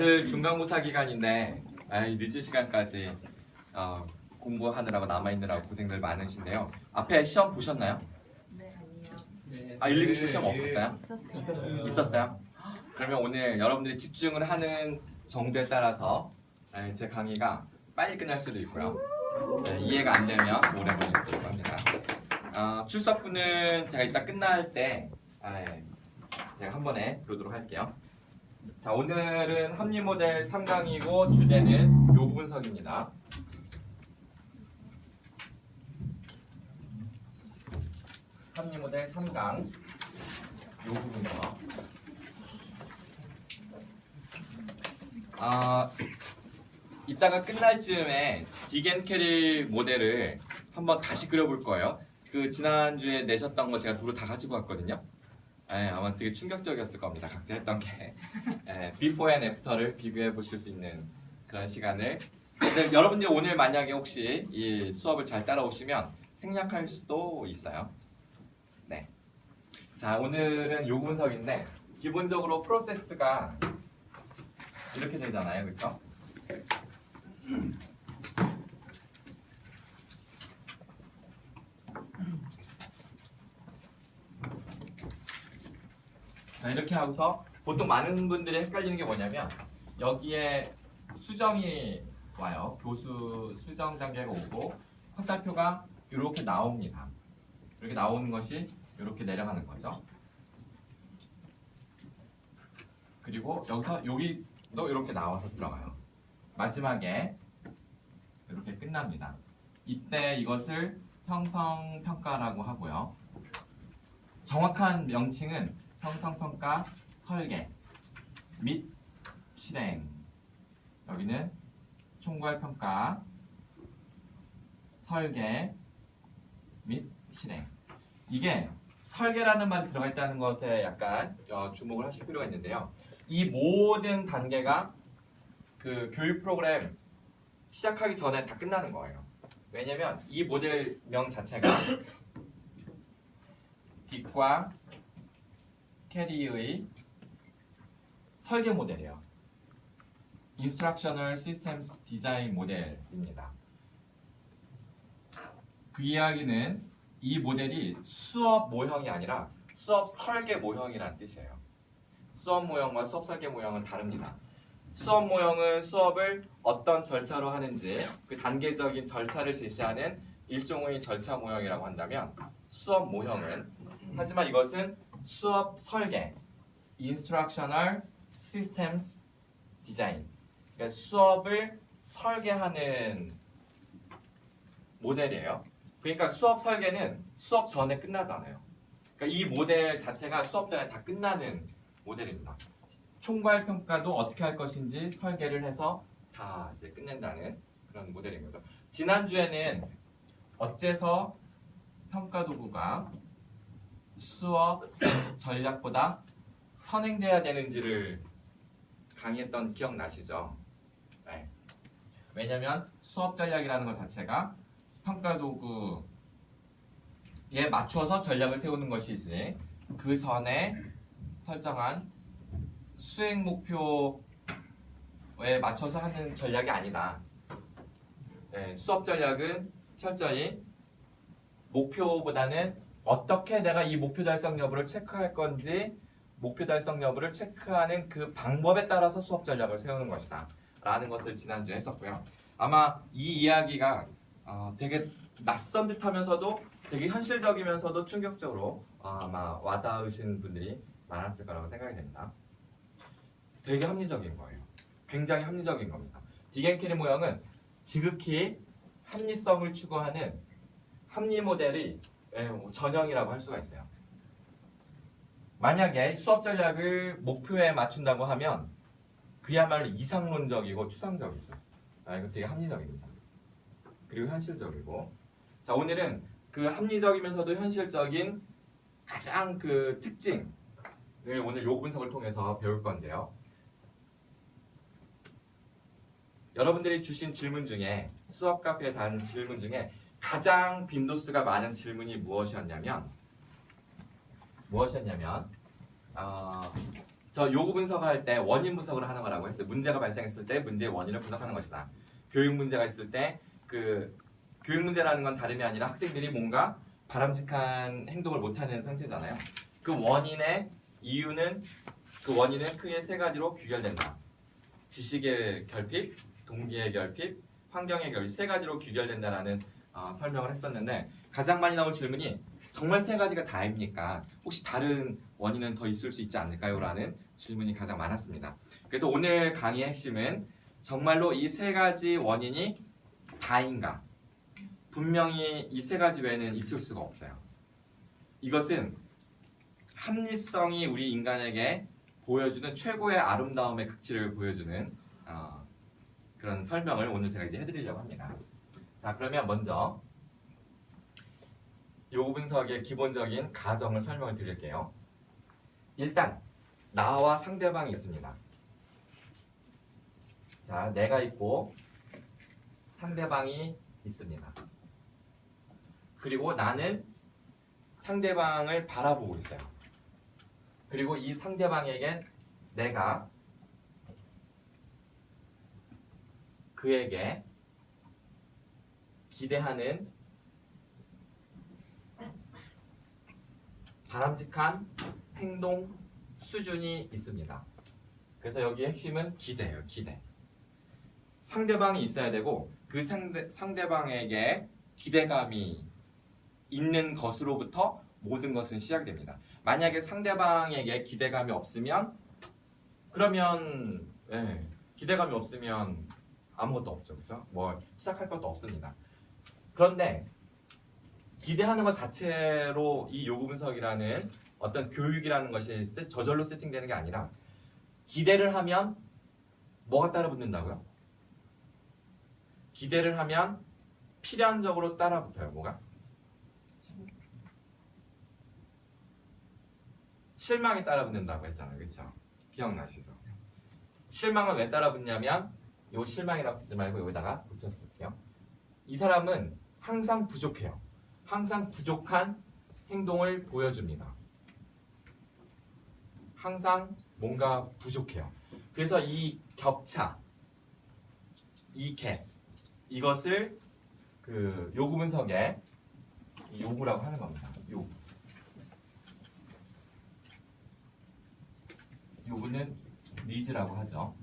다들 중간고사 기간인데 늦은 시간까지 공부하느라고 남아있느라고 고생들 많으신데요. 앞에 시험 보셨나요? 네, 아니요. 네. 1, 2교시 시험 없었어요? 있었어요. 있었어요? 그러면 오늘 여러분들이 집중을 하는 정도에 따라서 제 강의가 빨리 끝날 수도 있고요. 이해가 안 되면 오래 걸릴 수도 있고 합니다. 출석부는 제가 이따 끝날 때 제가 한 번에 부르도록 할게요. 자, 오늘은 합리모델 3강이고 주제는 요분석입니다. 합리모델 3강 요분석. 이따가 끝날 즈음에 디겐캐리 모델을 한번 다시 그려볼 거예요. 그 지난주에 내셨던 거 제가 도로 다 가지고 왔거든요. 아마 되게 충격적이었을 겁니다. 각자 했던 게 비포 앤 애프터를 비교해 보실 수 있는 그런 시간을. 근데 여러분들 오늘 만약에 혹시 이 수업을 잘 따라오시면 생략할 수도 있어요. 네. 자, 오늘은 요 분석인데 기본적으로 프로세스가 이렇게 되잖아요, 그렇죠? 자, 이렇게 하고서 보통 많은 분들이 헷갈리는 게 뭐냐면 여기에 수정이 와요. 교수 수정 단계가 오고 화살표가 이렇게 나옵니다. 이렇게 나오는 것이 이렇게 내려가는 거죠. 그리고 여기서 여기도 이렇게 나와서 들어가요. 마지막에 이렇게 끝납니다. 이때 이것을 형성평가라고 하고요. 정확한 명칭은 형성평가 설계 및 실행. 여기는 총괄평가 설계 및 실행. 이게 설계라는 말이 들어가 있다는 것에 약간 주목을 하실 필요가 있는데요. 이 모든 단계가 그 교육 프로그램 시작하기 전에 다 끝나는 거예요. 왜냐면 이 모델명 자체가 딕과 캐리의 설계 모델이에요. Instructional Systems Design 모델입니다. 그 이야기는 이 모델이 수업 모형이 아니라 수업 설계 모형이라는 뜻이에요. 수업 모형과 수업 설계 모형은 다릅니다. 수업 모형은 수업을 어떤 절차로 하는지 그 단계적인 절차를 제시하는 일종의 절차 모형이라고 한다면 수업 모형은 하지만 이것은 수업 설계 Instructional Systems Design 그러니까 수업을 설계하는 모델이에요. 그러니까 수업 설계는 수업 전에 끝나잖아요. 그러니까 이 모델 자체가 수업 전에 다 끝나는 모델입니다. 총괄 평가도 어떻게 할 것인지 설계를 해서 다 이제 끝낸다는 그런 모델인 거죠. 지난주에는 어째서 평가 도구가 수업 전략보다 선행돼야 되는지를 강의했던 기억 나시죠? 네. 왜냐면 수업 전략이라는 것 자체가 평가 도구에 맞춰서 전략을 세우는 것이지 그 전에 설정한 수행 목표에 맞춰서 하는 전략이 아니다. 수업 전략은 철저히 목표보다는 어떻게 내가 이 목표 달성 여부를 체크할 건지 목표 달성 여부를 체크하는 그 방법에 따라서 수업 전략을 세우는 것이다 라는 것을 지난주에 했었고요. 아마 이 이야기가 되게 낯선 듯 하면서도 되게 현실적이면서도 충격적으로 아마 와닿으신 분들이 많았을 거라고 생각이 됩니다. 되게 합리적인 거예요. 굉장히 합리적인 겁니다. 디겐캐리 모형은 지극히 합리성을 추구하는 합리 모델의 전형이라고 할 수가 있어요. 만약에 수업 전략을 목표에 맞춘다고 하면 그야말로 이상론적이고 추상적이죠. 이거 되게 합리적입니다. 그리고 현실적이고. 자, 오늘은 그 합리적이면서도 현실적인 가장 그 특징을 오늘 요 분석을 통해서 배울 건데요. 여러분들이 주신 질문 중에 수업 카페에 단 질문 중에 가장 빈도수가 많은 질문이 무엇이었냐면 저 요구 분석을 할 때 원인 분석을 하는 거라고 했어요. 문제가 발생했을 때 문제의 원인을 분석하는 것이다. 교육 문제가 있을 때 그 교육 문제라는 건 다름이 아니라 학생들이 뭔가 바람직한 행동을 못하는 상태잖아요. 그 원인의 이유는 그 원인은 크게 세 가지로 규결된다. 지식의 결핍, 동기의 결핍, 환경의 결핍 세 가지로 규결된다라는 설명을 했었는데 가장 많이 나온 질문이 정말 세 가지가 다입니까? 혹시 다른 원인은 더 있을 수 있지 않을까요? 라는 질문이 가장 많았습니다. 그래서 오늘 강의의 핵심은 정말로 이 세 가지 원인이 다인가? 분명히 이 세 가지 외에는 있을 수가 없어요. 이것은 합리성이 우리 인간에게 보여주는 최고의 아름다움의 극치를 보여주는 그런 설명을 오늘 제가 이제 해드리려고 합니다. 자, 그러면 먼저 요구 분석의 기본적인 가정을 설명을 드릴게요. 일단 나와 상대방이 있습니다. 자, 내가 있고 상대방이 있습니다. 그리고 나는 상대방을 바라보고 있어요. 그리고 이 상대방에게 내가 그에게 기대하는 바람직한 행동 수준이 있습니다. 그래서 여기 핵심은 기대예요. 기대. 상대방이 있어야 되고 그 상대방에게 기대감이 있는 것으로부터 모든 것은 시작됩니다. 만약에 상대방에게 기대감이 없으면 그러면 기대감이 없으면 아무것도 없죠. 그렇죠? 뭐 시작할 것도 없습니다. 그런데 기대하는 것 자체로 이 요구 분석이라는 어떤 교육이라는 것이 저절로 세팅되는 게 아니라 기대를 하면 뭐가 따라 붙는다고요? 기대를 하면 필연적으로 따라 붙어요. 뭐가? 실망이 따라 붙는다고 했잖아요. 그렇죠? 기억나시죠? 실망은 왜 따라 붙냐면 요 실망이라고 쓰지 말고 여기다가 붙였을게요. 이 사람은 항상 부족해요. 항상 부족한 행동을 보여줍니다. 항상 뭔가 부족해요. 그래서 이 격차, 이 갭, 이것을 그 요구 분석의 요구라고 하는 겁니다. 요구는 니즈라고 하죠.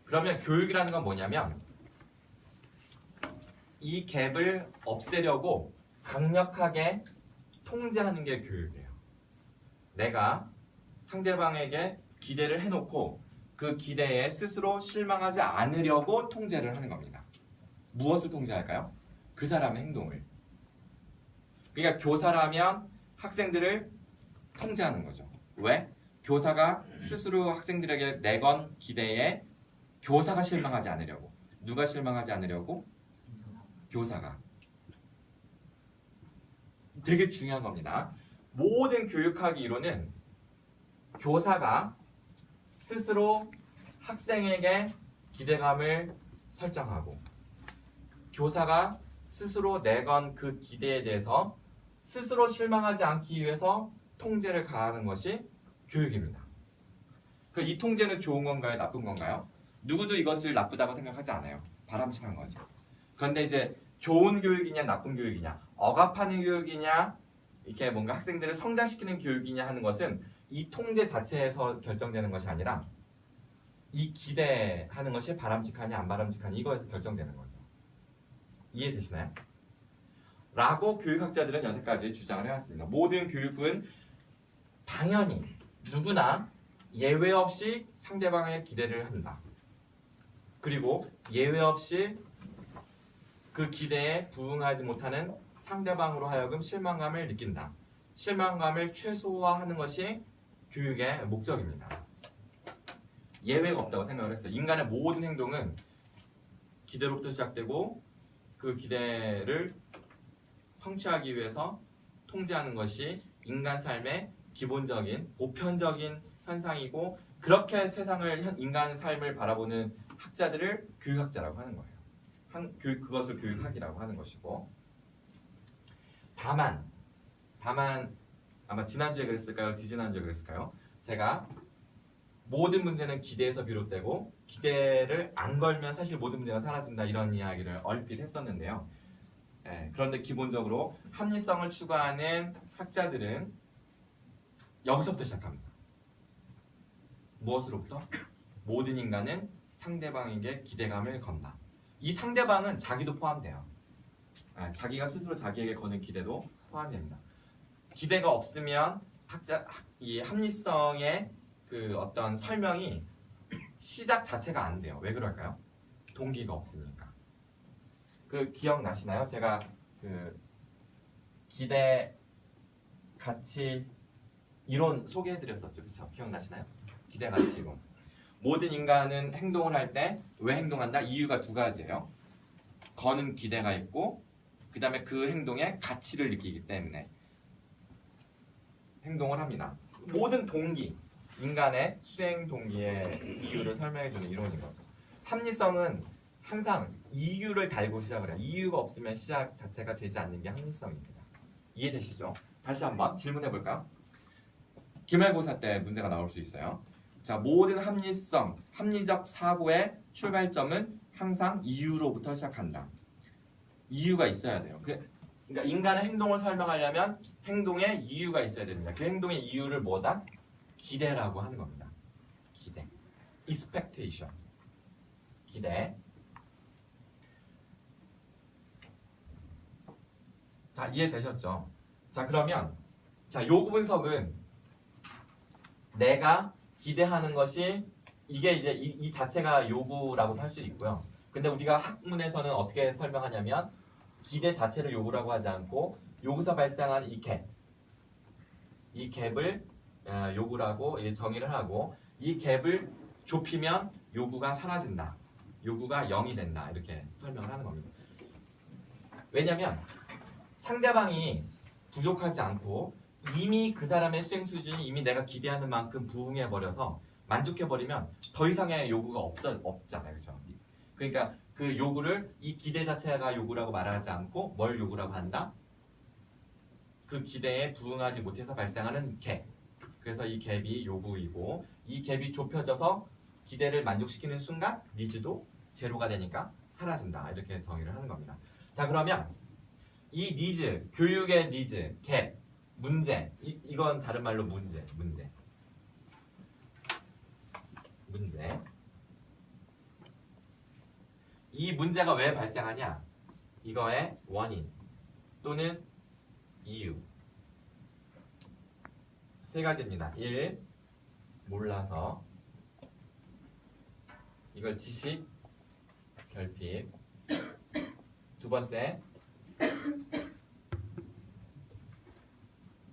그러면 교육이라는 건 뭐냐면 이 갭을 없애려고 강력하게 통제하는 게 교육이에요. 내가 상대방에게 기대를 해놓고 그 기대에 스스로 실망하지 않으려고 통제를 하는 겁니다. 무엇을 통제할까요? 그 사람의 행동을. 그러니까 교사라면 학생들을 통제하는 거죠. 왜? 교사가 스스로 학생들에게 내건 기대에 교사가 실망하지 않으려고. 누가 실망하지 않으려고? 교사가. 되게 중요한 겁니다. 모든 교육학 이론은 교사가 스스로 학생에게 기대감을 설정하고 교사가 스스로 내건 그 기대에 대해서 스스로 실망하지 않기 위해서 통제를 가하는 것이 교육입니다. 이 통제는 좋은 건가요? 나쁜 건가요? 누구도 이것을 나쁘다고 생각하지 않아요. 바람직한 거죠. 그런데 이제 좋은 교육이냐 나쁜 교육이냐 억압하는 교육이냐 이렇게 뭔가 학생들을 성장시키는 교육이냐 하는 것은 이 통제 자체에서 결정되는 것이 아니라 이 기대하는 것이 바람직하냐 안 바람직하냐 이거에서 결정되는 거죠. 이해되시나요? 라고 교육학자들은 여태까지 주장을 해왔습니다. 모든 교육은 당연히 누구나 예외 없이 상대방의 기대를 한다. 그리고 예외 없이 그 기대에 부응하지 못하는 상대방으로 하여금 실망감을 느낀다. 실망감을 최소화하는 것이 교육의 목적입니다. 예외가 없다고 생각을 했어요. 인간의 모든 행동은 기대로부터 시작되고 그 기대를 성취하기 위해서 통제하는 것이 인간 삶의 기본적인 보편적인 현상이고 그렇게 세상을 인간 삶을 바라보는 학자들을 교육학자라고 하는 거예요. 그것을 교육학이라고 하는 것이고 다만 아마 지난주에 그랬을까요? 지지난주에 그랬을까요? 제가 모든 문제는 기대에서 비롯되고 기대를 안 걸면 사실 모든 문제가 사라진다 이런 이야기를 얼핏 했었는데요. 그런데 기본적으로 합리성을 추구하는 학자들은 여기서부터 시작합니다. 무엇으로부터? 모든 인간은 상대방에게 기대감을 건다. 이 상대방은 자기도 포함돼요. 자기가 스스로 자기에게 거는 기대도 포함됩니다. 기대가 없으면 이 합리성의 그 어떤 설명이 시작 자체가 안 돼요. 왜 그럴까요? 동기가 없으니까. 그 기억나시나요? 제가 그 기대 가치 이론 소개해드렸었죠, 그렇죠? 기억나시나요? 기대 가치 이론. 모든 인간은 행동을 할 때 왜 행동한다? 이유가 두 가지예요. 거는 기대가 있고, 그 다음에 그 행동에 가치를 느끼기 때문에 행동을 합니다. 모든 동기, 인간의 수행 동기의 이유를 설명해주는 이론이거든요. 합리성은 항상 이유를 달고 시작을 해요. 이유가 없으면 시작 자체가 되지 않는 게 합리성입니다. 이해되시죠? 다시 한번 질문해 볼까요? 기말고사 때 문제가 나올 수 있어요. 자, 모든 합리적 사고의 출발점은 항상 이유로부터 시작한다. 이유가 있어야 돼요. 그러니까 인간의 행동을 설명하려면 행동에 이유가 있어야 됩니다. 그 행동의 이유를 뭐다? 기대라고 하는 겁니다. 기대. expectation. 기대. 자, 이해되셨죠? 자, 그러면 요구 분석은 내가 기대하는 것이 이게 이제 이 자체가 요구라고 할 수 있고요. 근데 우리가 학문에서는 어떻게 설명하냐면 기대 자체를 요구라고 하지 않고 요구서 발생한 이 갭을 요구라고 정의를 하고 이 갭을 좁히면 요구가 사라진다. 요구가 0이 된다. 이렇게 설명을 하는 겁니다. 왜냐면 상대방이 부족하지 않고 이미 그 사람의 수행 수준이 이미 내가 기대하는 만큼 부응해버려서 만족해버리면 더 이상의 요구가 없잖아요. 그렇죠? 그러니까 그 요구를 이 기대 자체가 요구라고 말하지 않고 뭘 요구라고 한다? 그 기대에 부응하지 못해서 발생하는 갭. 그래서 이 갭이 요구이고 이 갭이 좁혀져서 기대를 만족시키는 순간 니즈도 제로가 되니까 사라진다. 이렇게 정의를 하는 겁니다. 자, 그러면 이 니즈, 교육의 니즈, 갭, 문제, 이건 다른 말로 문제. 이 문제가 왜 발생하냐? 이거의 원인 또는 이유 세 가지입니다. 1. 몰라서. 이걸 지식, 결핍. 두 번째,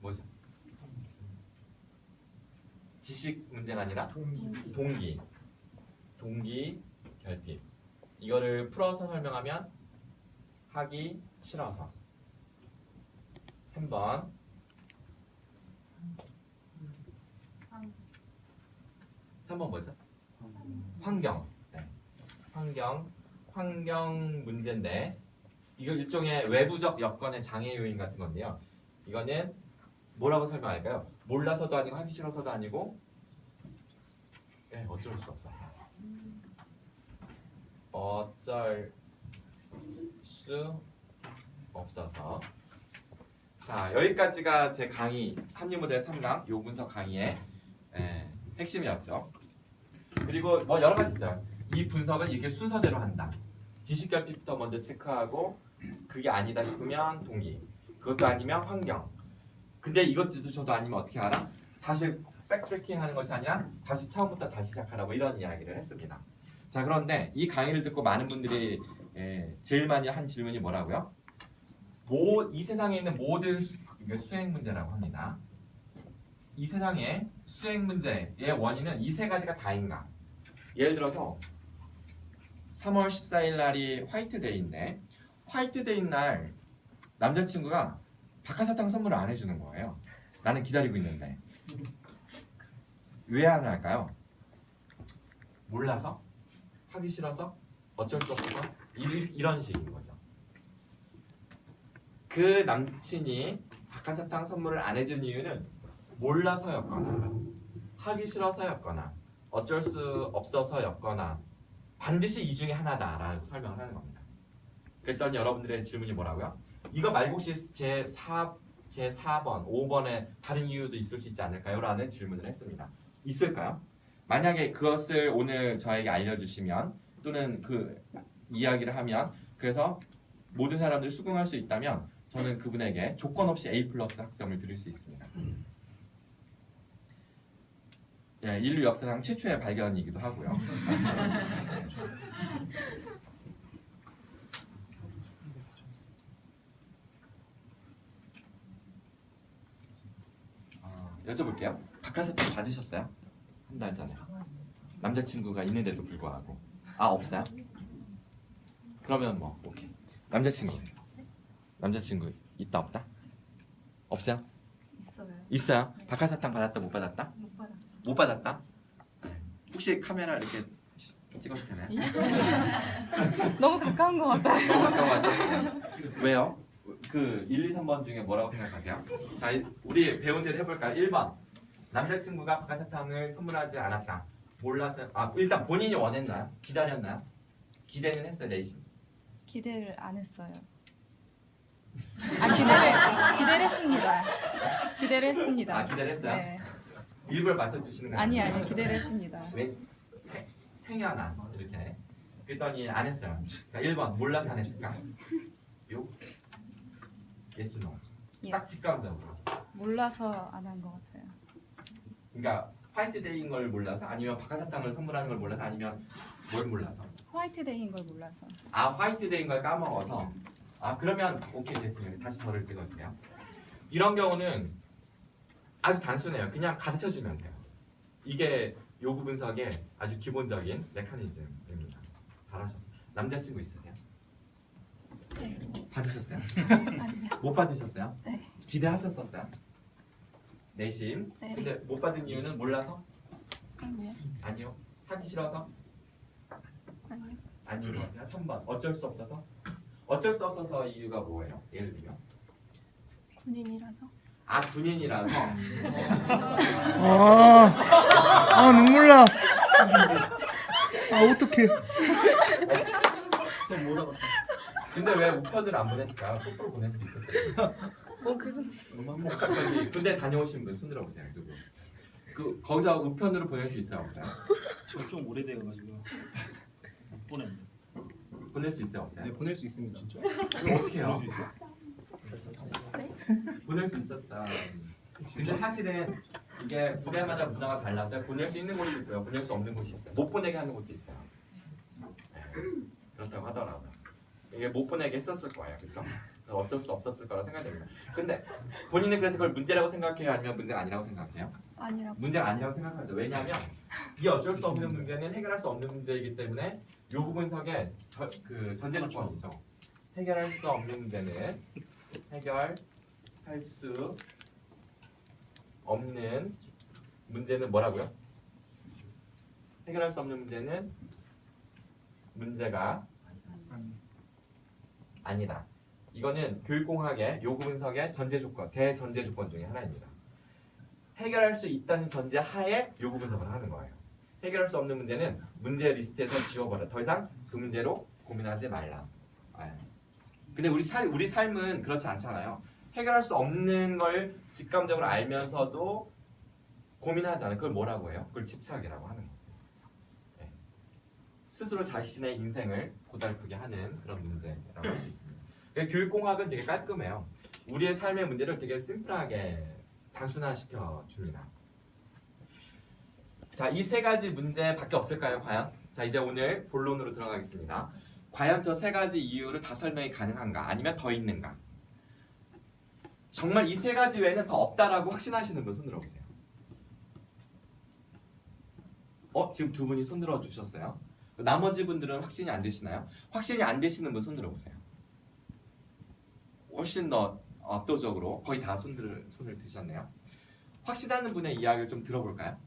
뭐죠? 지식 문제가 아니라 동기, 결핍. 이거를 풀어서 설명하면 하기 싫어서. 3번 뭐죠? 환경. 네. 환경 문제인데 이거 일종의 외부적 여건의 장애 요인 같은 건데요. 이거는 뭐라고 설명할까요? 몰라서도 아니고 하기 싫어서도 아니고 어쩔 수 없어. 어쩔 수 없어서. 자, 여기까지가 제 강의 합리모델 3강 요분석 강의의 핵심이었죠. 그리고 뭐 여러 가지 있어요. 이 분석은 이렇게 순서대로 한다. 지식결핍부터 먼저 체크하고 그게 아니다 싶으면 동기, 그것도 아니면 환경. 근데 이것도 저도 아니면 어떻게 알아? 다시 백트래킹 하는 것이 아니라 다시 처음부터 다시 시작하라고 이런 이야기를 했습니다. 자, 그런데 이 강의를 듣고 많은 분들이 제일 많이 한 질문이 뭐라고요? 이 세상에 있는 모든 수행 문제라고 합니다. 이 세상의 수행 문제의 원인은 이 세 가지가 다인가? 예를 들어서 3월 14일 날이 화이트데이인데 화이트데이 날 남자친구가 박하사탕 선물을 안 해주는 거예요. 나는 기다리고 있는데 왜 안 할까요? 몰라서? 하기 싫어서? 어쩔 수 없어서? 이런 식인 거죠. 그 남친이 박하사탕 선물을 안 해준 이유는 몰라서였거나 하기 싫어서였거나 어쩔 수 없어서였거나 반드시 이 중에 하나다라고 설명을 하는 겁니다. 그랬더니 여러분들의 질문이 뭐라고요? 이거 말고 혹시 제4번, 5번에 다른 이유도 있을 수 있지 않을까요? 라는 질문을 했습니다. 있을까요? 만약에 그것을 오늘 저에게 알려주시면 또는 그 이야기를 하면 그래서 모든 사람들이 수긍할 수 있다면 저는 그분에게 조건 없이 A+ 학점을 드릴 수 있습니다. 예, 인류 역사상 최초의 발견이기도 하고요. 여쭤볼게요. 박하사탕 받으셨어요? 한 달 전에. 남자친구가 있는데도 불구하고. 아, 없어요? 그러면 뭐 오케이. 남자친구 있다 없다? 없어요? 있어요. 있어요? 박하사탕 받았다 못 받았다? 못 받았어요. 못 받았다? 혹시 카메라 이렇게 찍어도 되나요? 너무 가까운 것 같아요. 너무 가까워 앉았어요. 왜요? 그 1, 2, 3번 중에 뭐라고 생각하세요? 자, 우리 배운 대로 해볼까요? 1번 남자친구가 박하사탕을 선물하지 않았다. 몰라서 일단 본인이 원했나요? 기다렸나요? 기대는 했어요, 내심. 기대를 안 했어요. 기대를 했습니다. 기대를 했습니다. 아, 기대를 했어요? 네. 일부러 맞춰주시는 거 아니 기대를 했습니다. 왜? 행여나 이렇게 그랬더니 안 했어요. 자, 1번 몰라서 안 했을까? 요? yes, no. 딱 Yes. 직감적으로. 몰라서 안 한 것 같아요. 그러니까 화이트데이인 걸 몰라서 아니면 박하사탕을 선물하는 걸 몰라서 아니면 뭘 몰라서 화이트데이인 걸 몰라서. 아 화이트데이인 걸 까먹어서 아 그러면 오케이 됐습니다. 다시 저를 찍어주세요. 이런 경우는 아주 단순해요. 그냥 가르쳐주면 돼요. 이게 요구 분석의 아주 기본적인 메커니즘입니다. 잘하셨어요. 남자친구 있으세요? 받으셨어요? 아니요. 못 받으셨어요? 네. 기대하셨었어요? 내심. 네. 근데 못 받은 이유는 몰라서? 아니요. 아니요. 하기 싫어서? 아니요. 아닌 것 같아요. 3번. 어쩔 수 없어서? 어쩔 수 없어서 이유가 뭐예요? 예를 들면? 군인이라서. 아 군인이라서. 눈물 나. 어떡해. 근데 왜 우편을 안 보냈을까요? 속보로 보낼 수 있었어요. 교수님. 그렇지. 군대 다녀오신 분 손 들어보세요. 누구? 그 거기서 우편으로 보낼 수 있어요, 없어요? 저 좀 오래돼가지고 못 보냈는데. 보낼 수 있어요, 없어요? 네, 보낼 수 있습니다, 진짜. 그럼 어떻게 해요? 보낼 수 있어? 보낼 수 있었다. 근데 사실은 이게 부대마다 문화가 달라서 보낼 수 있는 곳이 있고요, 보낼 수 없는 곳이 있어요. 못 보내게 하는 곳도 있어요. 네, 그렇다고 하더라고요. 이게 못 보내게 했었을 거예요, 그렇죠? 어쩔 수 없었을 거라 생각됩니다. 근데 본인은 그래서 그걸 문제라고 생각해요, 아니면 문제가 아니라고 생각해요? 아니라고. 문제가 아니라고 생각하죠. 왜냐하면 이 어쩔 수 없는 문제는 해결할 수 없는 문제이기 때문에 요구 분석의 그 전제 조건이죠. 해결할 수 없는 문제는 해결할 수 없는 문제는 뭐라고요? 해결할 수 없는 문제는 문제가 아니다. 이거는 교육공학의 요구 분석의 전제 조건, 대전제 조건 중에 하나입니다. 해결할 수 있다는 전제 하에 요구 분석을 하는 거예요. 해결할 수 없는 문제는 문제 리스트에서 지워버려. 더 이상 그 문제로 고민하지 말라. 근데 우리 삶은 그렇지 않잖아요. 해결할 수 없는 걸 직감적으로 알면서도 고민하지 않아요. 그걸 뭐라고 해요? 그걸 집착이라고 하는 거죠. 네. 스스로 자신의 인생을 고달프게 하는 그런 문제라고 할 수 있습니다. 교육공학은 되게 깔끔해요. 우리의 삶의 문제를 되게 심플하게 단순화시켜 줍니다. 자, 이 세 가지 문제밖에 없을까요, 과연? 자, 이제 오늘 본론으로 들어가겠습니다. 과연 저 세 가지 이유로 다 설명이 가능한가? 아니면 더 있는가? 정말 이 세 가지 외에는 더 없다라고 확신하시는 분 손 들어보세요. 지금 두 분이 손 들어 주셨어요. 나머지 분들은 확신이 안 되시나요? 확신이 안 되시는 분 손 들어보세요. 훨씬 더 압도적으로 거의 다 손을 드셨네요. 확신하는 분의 이야기를 좀 들어볼까요?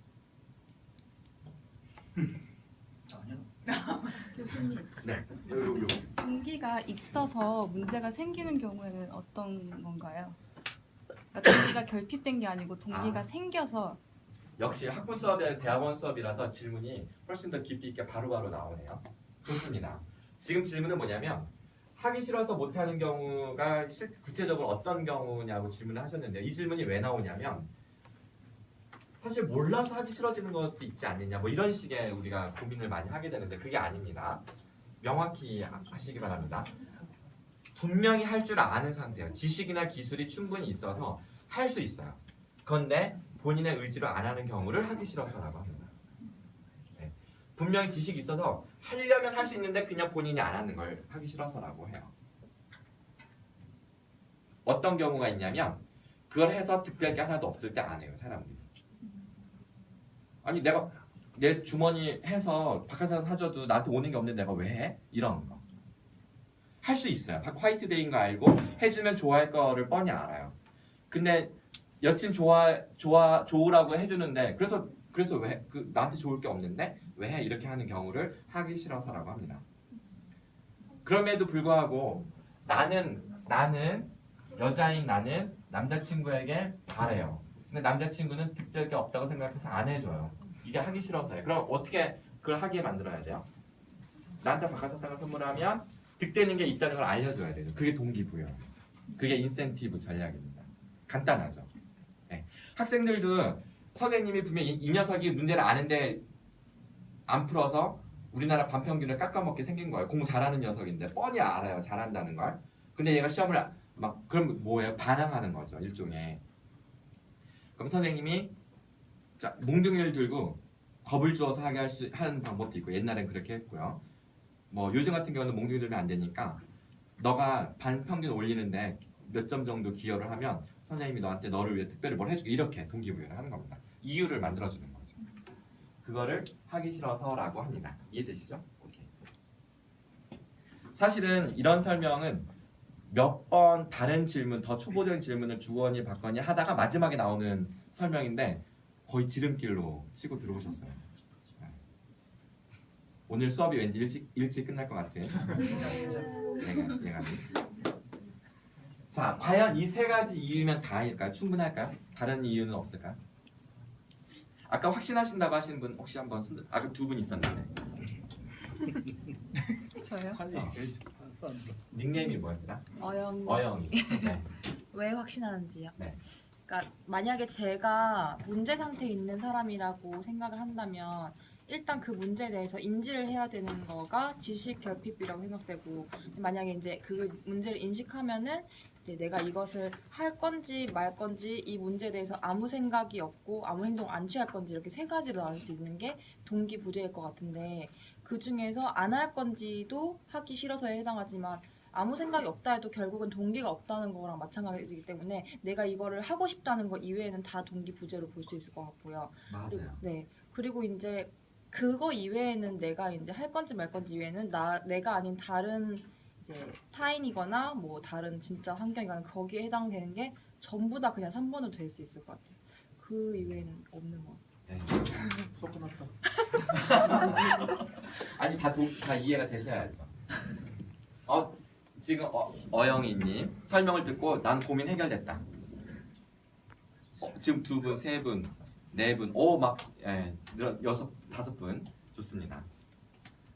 교수님. 네. 요. 동기가 있어서 문제가 생기는 경우에는 어떤 건가요? 그러니까 동기가 결핍된 게 아니고 동기가 아. 생겨서 역시 학부 수업이 대학원 수업이라서 질문이 훨씬 더 깊이 있게 바로바로 나오네요. 좋습니다. 지금 질문은 뭐냐면 하기 싫어서 못하는 경우가 구체적으로 어떤 경우냐고 질문을 하셨는데 이 질문이 왜 나오냐면 사실 몰라서 하기 싫어지는 것도 있지 않느냐 뭐 이런 식의 우리가 고민을 많이 하게 되는데 그게 아닙니다. 명확히 아시기 바랍니다. 분명히 할 줄 아는 상태예요. 지식이나 기술이 충분히 있어서 할 수 있어요. 그런데 본인의 의지로 안 하는 경우를 하기 싫어서라고 합니다. 네. 분명히 지식이 있어서 하려면 할 수 있는데 그냥 본인이 안 하는 걸 하기 싫어서라고 해요. 어떤 경우가 있냐면 그걸 해서 득될 게 하나도 없을 때 안 해요, 사람들이. 아니 내가 내 주머니 해서 바깥에서 사줘도 나한테 오는 게 없는데 내가 왜 해? 이런 거. 할 수 있어요. 화이트데이인 거 알고 해주면 좋아할 거를 뻔히 알아요. 근데 여친 좋으라고 해주는데 그래서 왜 나한테 좋을 게 없는데 왜 해? 이렇게 하는 경우를 하기 싫어서라고 합니다. 그럼에도 불구하고 나는 여자인 나는 남자친구에게 바래요. 근데 남자친구는 득될 게 없다고 생각해서 안 해줘요. 이게 하기 싫어서요. 그럼 어떻게 그걸 하게 만들어야 돼요? 나한테 바깥사탕을 선물하면 득되는 게 있다는 걸 알려줘야 되죠. 그게 동기부여. 그게 인센티브 전략입니다. 간단하죠. 네. 학생들도 선생님이 분명히 이 녀석이 문제를 아는데 안 풀어서 우리나라 반평균을 깎아먹게 생긴 거예요. 공부 잘하는 녀석인데 뻔히 알아요. 잘한다는 걸. 근데 얘가 시험을 그럼 뭐예요? 반항하는 거죠. 일종의. 그럼 선생님이 자 몽둥이를 들고 겁을 주어서 하게 하는 방법도 있고 옛날엔 그렇게 했고요. 뭐 요즘 같은 경우는 몽둥이 들면 안 되니까 너가 반평균 올리는데 몇 점 정도 기여를 하면 선생님이 너를 위해 특별히 뭘 해주고 이렇게 동기부여를 하는 겁니다. 이유를 만들어주는 거죠. 그거를 하기 싫어서라고 합니다. 이해되시죠? 오케이. 사실은 이런 설명은 몇 번 다른 질문, 더 초보적인 질문을 주거니 받거니 하다가 마지막에 나오는 설명인데 거의 지름길로 치고 들어오셨어요. 오늘 수업이 왠지 일찍 끝날 것 같은 예감이. 자, 과연 이 세 가지 이유면 다일까요? 충분할까요? 다른 이유는 없을까요? 아까 확신하신다고 하신 분 혹시 한번 아까 두 분 있었는데 저요? 닉네임이 뭐였더라? 어영이. 네. 왜 확신하는지요? 네. 그러니까 만약에 제가 문제 상태에 있는 사람이라고 생각을 한다면 일단 그 문제에 대해서 인지를 해야 되는 거가 지식 결핍이라고 생각되고 만약에 이제 그 문제를 인식하면은 이제 내가 이것을 할 건지 말 건지 이 문제에 대해서 아무 생각이 없고 아무 행동 안 취할 건지 이렇게 세 가지로 나눌 수 있는 게 동기부여일 것 같은데 그 중에서 안 할 건지도 하기 싫어서에 해당하지만 아무 생각이 없다 해도 결국은 동기가 없다는 거랑 마찬가지이기 때문에 내가 이거를 하고 싶다는 거 이외에는 다 동기부여로 볼 수 있을 것 같고요. 맞아요. 네. 그리고 이제 그거 이외에는 내가 이제 할 건지 말 건지 이외에는 내가 아닌 다른 이제 타인이거나 뭐 다른 진짜 환경이거나 거기에 해당되는 게 전부 다 그냥 3번으로 될 수 있을 것 같아요. 그 이외에는 없는 것 같아요. 네. 수업 끝났다. 아니 다 이해가 되셔야죠. 지금 어영이님 설명을 듣고 난 고민 해결됐다. 지금 두 분, 세 분, 네 분, 여섯, 다섯 분 좋습니다.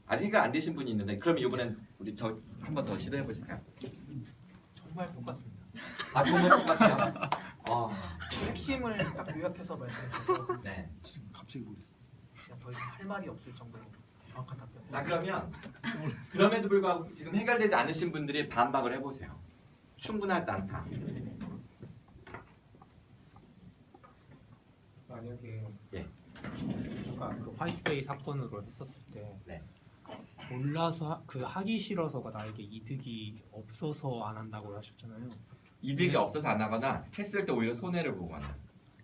아직 해결 안 되신 분이 있는데 그럼 이번엔 우리 저 한 번 더 시도해 보실까요? 정말 똑같습니다. 정말 똑같아요. 핵심을 딱 요약해서 말씀해 주셔서 네. 갑자기 뭐 그냥 더 이상 할 말이 없을 정도로 정확한 답변. 자 그러면 그럼에도 불구하고 지금 해결되지 않으신 분들이 반박을 해보세요. 충분하지 않다. 만약에 예. 아까 그 화이트데이 사건으로 했었을 때 네. 몰라서 그 하기 싫어서가 나에게 이득이 없어서 안 한다고 하셨잖아요. 이득이 없어서 안 하거나 했을 때 오히려 손해를 보거나.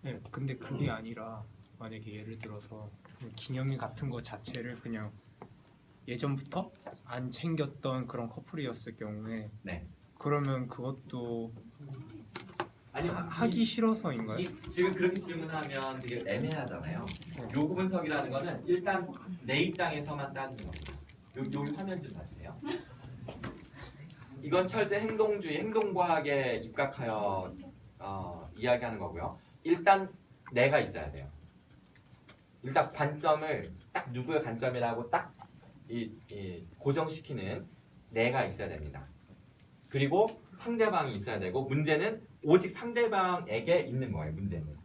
네, 근데 그게 아니라 만약에 예를 들어서 기념일 같은 거 자체를 그냥 예전부터 안 챙겼던 그런 커플이었을 경우에 네. 그러면 그것도 아니 하기 싫어서인가요? 지금 그렇게 질문하면 되게 애매하잖아요. 요구 분석이라는 거는 일단 내 입장에서만 따지는 겁니다. 여기 화면 좀 봐주세요. 이건 철제 행동주의, 행동과학에 입각하여 이야기하는 거고요. 일단 내가 있어야 돼요. 일단 관점을 딱 누구의 관점이라고 딱 고정시키는 내가 있어야 됩니다. 그리고 상대방이 있어야 되고 문제는 오직 상대방에게 있는 거예요. 문제는.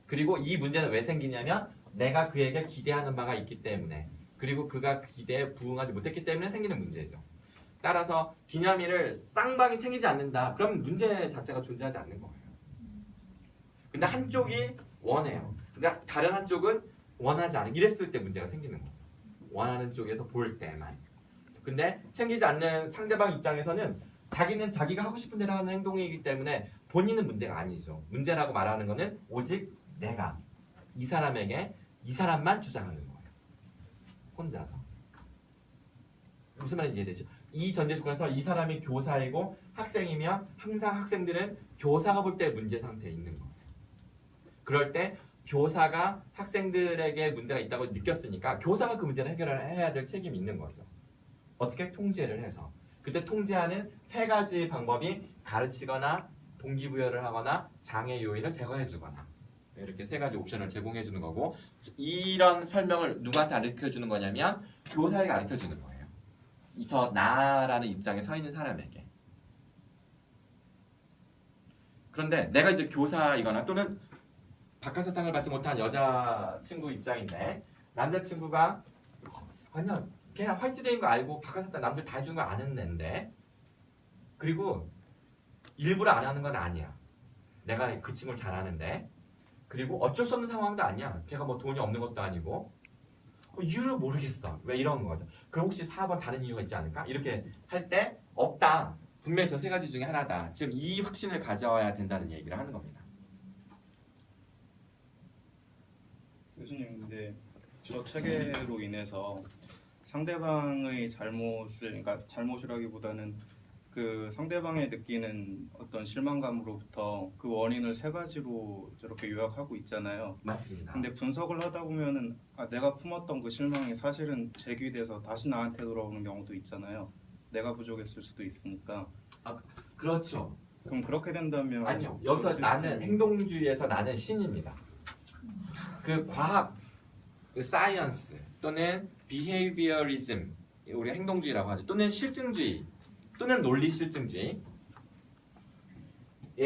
그리고 이 문제는 왜 생기냐면 내가 그에게 기대하는 바가 있기 때문에 그리고 그가 기대에 부응하지 못했기 때문에 생기는 문제죠. 따라서 기념일을 쌍방이 생기지 않는다. 그럼 문제 자체가 존재하지 않는 거예요. 근데 한쪽이 원해요. 근데 다른 한쪽은 원하지 않은. 이랬을 때 문제가 생기는 거죠. 원하는 쪽에서 볼 때만. 근데 챙기지 않는 상대방 입장에서는 자기는 자기가 하고 싶은 대로 하는 행동이기 때문에 본인은 문제가 아니죠. 문제라고 말하는 거는 오직 내가 이 사람에게 이 사람만 주장하는 거예요. 혼자서. 무슨 말인지 이해되죠? 이 전제 조건에서 이 사람이 교사이고 학생이면 항상 학생들은 교사가 볼 때 문제 상태에 있는 거예요. 그럴 때 교사가 학생들에게 문제가 있다고 느꼈으니까 교사가 그 문제를 해결해야 될 책임이 있는 거죠. 어떻게? 통제를 해서. 그때 통제하는 세 가지 방법이 가르치거나 동기부여를 하거나 장애 요인을 제거해 주거나 이렇게 세 가지 옵션을 제공해 주는 거고 이런 설명을 누구한테 가르쳐 주는 거냐면 교사에게 가르쳐 주는 거예요. 저 나라는 입장에 서 있는 사람에게. 그런데 내가 이제 교사이거나 또는 박하사탕을 받지 못한 여자친구 입장인데 남자친구가 아니야 그냥 화이트데이인 거 알고 박하사탕 남들 다 해주는 거 아는 애인데 그리고 일부러 안 하는 건 아니야. 내가 그 친구를 잘 아는데 그리고 어쩔 수 없는 상황도 아니야. 걔가 뭐 돈이 없는 것도 아니고 이유를 모르겠어. 왜 이런 거죠? 그럼 혹시 4번 다른 이유가 있지 않을까? 이렇게 할 때 없다. 분명히 저 세 가지 중에 하나다. 지금 이 확신을 가져와야 된다는 얘기를 하는 겁니다. 교수님, 근데 저 체계로 인해서 상대방의 그러니까 잘못이라기보다는 그 상대방이 느끼는 어떤 실망감으로부터 그 원인을 세 가지로 저렇게 요약하고 있잖아요. 맞습니다. 근데 분석을 하다 보면은 내가 품었던 그 실망이 사실은 재귀돼서 다시 나한테 돌아오는 경우도 있잖아요. 내가 부족했을 수도 있으니까. 그렇죠. 그럼 그렇게 된다면 아니요. 여기서 나는 행동주의에서 나는 신입니다. 그 과학, 그 사이언스 또는 비헤이비어리즘 우리 행동주의라고 하죠. 또는 실증주의 또는 논리 실증주의의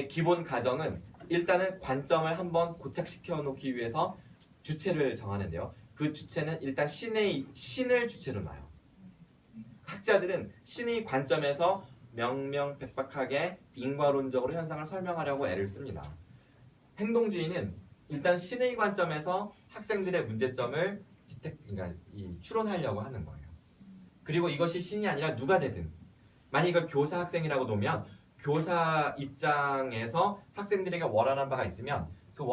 기본 가정은 일단은 관점을 한번 고착시켜 놓기 위해서 주체를 정하는데요. 그 주체는 일단 신을 주체로 놔요. 학자들은 신의 관점에서 명명백백하게 인과론적으로 현상을 설명하려고 애를 씁니다. 행동주의는 일단 신의 관점에서 학생들의 문제점을 그러니까 추론하려고 하는 거예요. 그리고 이것이 신이 아니라 누가 되든 만약 이걸 교사 학생이라고 놓으면 교사 입장에서 학생들에게 원하는 바가 있으면 그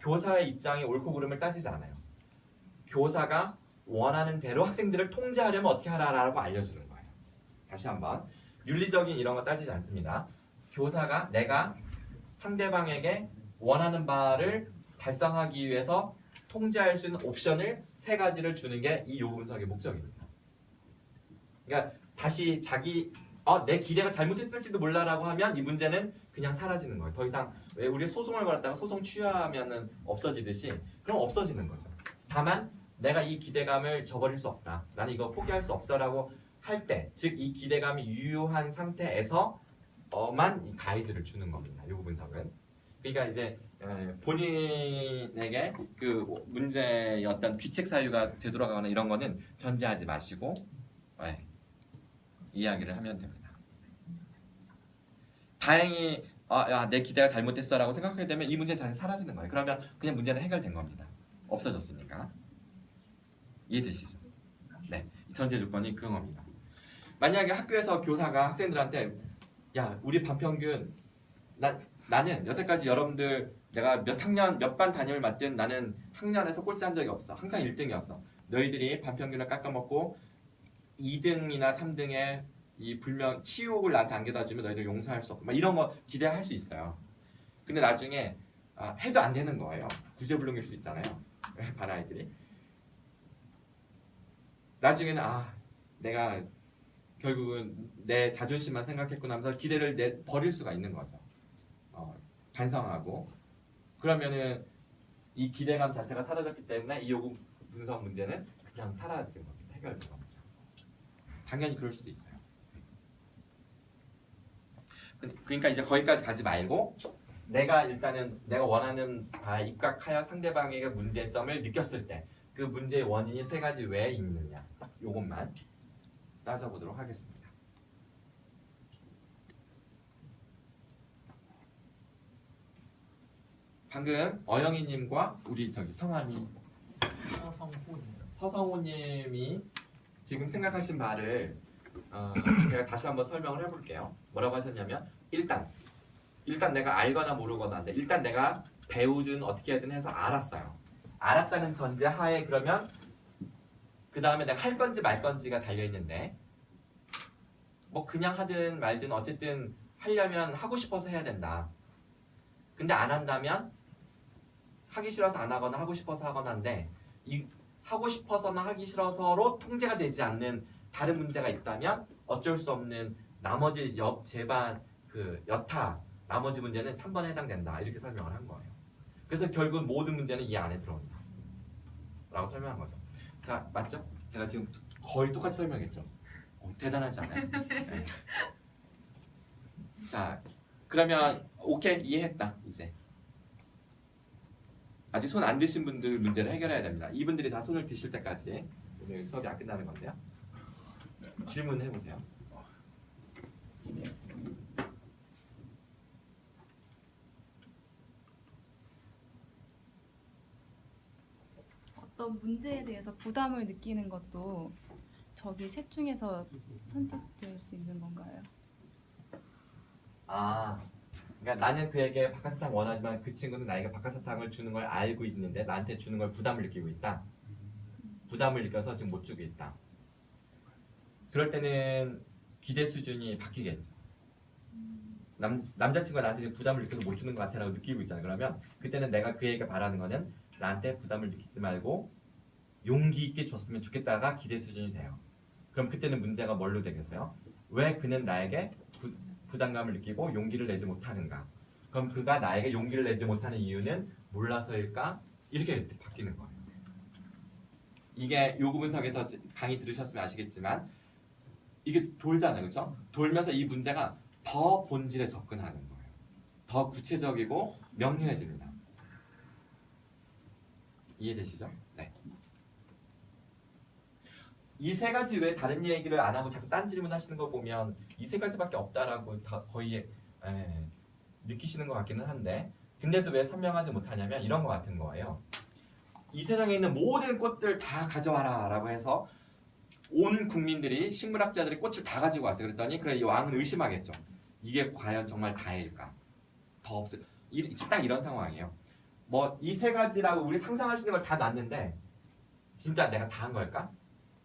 교사의 입장이 옳고 그름을 따지지 않아요. 교사가 원하는 대로 학생들을 통제하려면 어떻게 하라라고 알려주는 거예요. 다시 한번 윤리적인 이런 거 따지지 않습니다. 교사가 내가 상대방에게 원하는 바를 달성하기 위해서 통제할 수 있는 옵션을 세 가지를 주는 게 이 요분석의 목적입니다. 그러니까 다시 내 기대가 잘못했을지도 몰라라고 하면 이 문제는 그냥 사라지는 거예요. 더 이상 왜 우리 소송을 걸었다가 소송 취하면은 없어지듯이 그럼 없어지는 거죠. 다만 내가 이 기대감을 저버릴 수 없다. 나는 이거 포기할 수 없어라고 할 때, 즉 이 기대감이 유효한 상태에서만 이 가이드를 주는 겁니다. 요 분석은. 그러니까 이제 본인에게 그 문제의 어떤 귀책 사유가 되돌아가거나 이런 거는 전제하지 마시고 이야기를 하면 됩니다. 다행히 내 기대가 잘못됐어라고 생각하게 되면 이 문제 자체 사라지는 거예요. 그러면 그냥 문제는 해결된 겁니다. 없어졌으니까. 이해되시죠? 네, 전제 조건이 그런 겁니다. 만약에 학교에서 교사가 학생들한테 우리 반평균 나는 여태까지 여러분들 내가 몇 학년 몇 반 담임을 맡든 나는 학년에서 꼴찌한 적이 없어. 항상 1등이었어. 너희들이 반평균을 깎아먹고 2등이나 3등의 이 불명 치욕을 나한테 안겨다 주면 너희들 용서할 수 없고 막 이런 거 기대할 수 있어요. 근데 나중에 해도 안 되는 거예요. 구제불능일 수 있잖아요. 반아이들이. 나중에는 내가 결국은 내 자존심만 생각했구나 하면서 기대를 버릴 수가 있는 거죠. 반성하고 그러면은 이 기대감 자체가 사라졌기 때문에 이 요구 분석 문제는 그냥 사라진 겁니다. 해결된 겁니다. 당연히 그럴 수도 있어요. 그러니까 이제 거기까지 가지 말고 내가 일단은 내가 원하는 바에 입각하여 상대방에게 문제점을 느꼈을 때 그 문제의 원인이 세 가지 왜 있느냐 딱 요것만 따져보도록 하겠습니다. 방금 어영이님과 우리 저기 성함이 서성호입니다. 서성호님이 지금 생각하신 바를 제가 다시 한번 설명을 해볼게요. 뭐라고 하셨냐면 일단 내가 알거나 모르거나인데 일단 내가 배우든 어떻게 하든 해서 알았어요. 알았다는 전제 하에 그러면 그 다음에 내가 할 건지 말 건지가 달려 있는데 뭐 그냥 하든 말든 어쨌든 하려면 하고 싶어서 해야 된다. 근데 안 한다면 하기 싫어서 안 하거나 하고 싶어서 하거나인데 이 하고 싶어서나 하기 싫어서로 통제가 되지 않는 다른 문제가 있다면 어쩔 수 없는 나머지 제반 여타 나머지 문제는 3번에 해당된다 이렇게 설명을 한 거예요. 그래서 결국 모든 문제는 이 안에 들어온다 라고 설명한 거죠. 자 맞죠? 제가 지금 거의 똑같이 설명했죠. 대단하지 않아요? 네. 자 그러면 오케이 이해했다 이제. 아직 손 안 드신 분들 문제를 해결해야 됩니다. 이분들이 다 손을 드실 때까지 오늘 수업이 안 끝나는 건데요. 질문해 보세요. 어떤 문제에 대해서 부담을 느끼는 것도 저기 셋 중에서 선택될 수 있는 건가요? 그러니까 나는 그에게 박하사탕 원하지만 그 친구는 나에게 박하사탕을 주는 걸 알고 있는데 나한테 주는 걸 부담을 느끼고 있다. 부담을 느껴서 지금 못 주고 있다. 그럴 때는 기대 수준이 바뀌겠죠. 남자친구가 나한테 지금 부담을 느껴서 못 주는 것 같아라고 느끼고 있잖아요. 그러면 그때는 내가 그에게 바라는 거는 나한테 부담을 느끼지 말고 용기 있게 줬으면 좋겠다가 기대 수준이 돼요. 그럼 그때는 문제가 뭘로 되겠어요? 왜 그는 나에게 부담감을 느끼고 용기를 내지 못하는가? 그럼 그가 나에게 용기를 내지 못하는 이유는 몰라서일까? 이렇게 바뀌는 거예요. 이게 요구 분석에서 강의 들으셨으면 아시겠지만 이게 돌잖아요, 그렇죠? 돌면서 이 문제가 더 본질에 접근하는 거예요. 더 구체적이고 명료해집니다. 이해되시죠? 네. 이 세 가지 외에 다른 얘기를 안 하고 자꾸 딴 질문 하시는 거 보면 이 세 가지밖에 없다라고 다 거의 느끼시는 것 같기는 한데 근데도 왜 선명하지 못하냐면 이런 거 같은 거예요. 이 세상에 있는 모든 꽃들 다 가져와라 라고 해서 온 국민들이 식물학자들이 꽃을 다 가지고 왔어요. 그랬더니 그래 이 왕은 의심하겠죠. 이게 과연 정말 다일까? 더 없을 딱 이런 상황이에요. 뭐 이 세 가지라고 우리 상상할 수 있는 걸 다 놨는데 진짜 내가 다 한 걸까?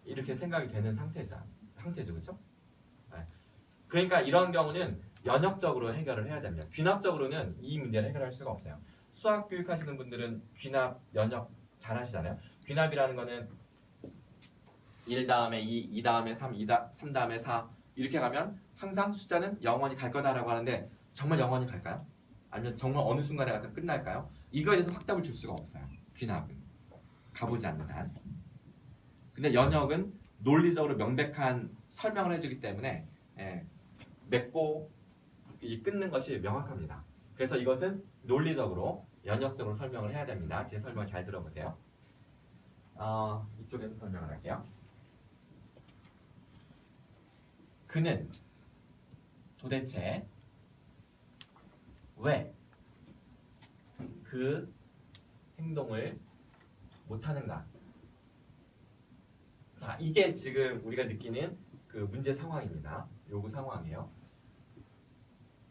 이렇게 생각이 되는 상태죠, 그렇죠? 네. 그러니까 이런 경우는 연역적으로 해결을 해야 됩니다. 귀납적으로는 이 문제를 해결할 수가 없어요. 수학 교육 하시는 분들은 귀납, 연역 잘 하시잖아요. 귀납이라는 거는 1 다음에 2, 2 다음에 3, 3 다음에 4 이렇게 가면 항상 숫자는 영원히 갈 거다라고 하는데 정말 영원히 갈까요? 아니면 정말 어느 순간에 가서 끝날까요? 이거에 대해서 확답을 줄 수가 없어요. 귀납은 가보지 않는 한. 근데 연역은 논리적으로 명백한 설명을 해주기 때문에 맺고 이 끊는 것이 명확합니다. 그래서 이것은 논리적으로 연역적으로 설명을 해야 됩니다. 제 설명을 잘 들어보세요. 이쪽에서 설명을 할게요. 그는 도대체 왜 그 행동을 못하는가? 자, 이게 지금 우리가 느끼는 그 문제 상황입니다. 요구 상황이에요.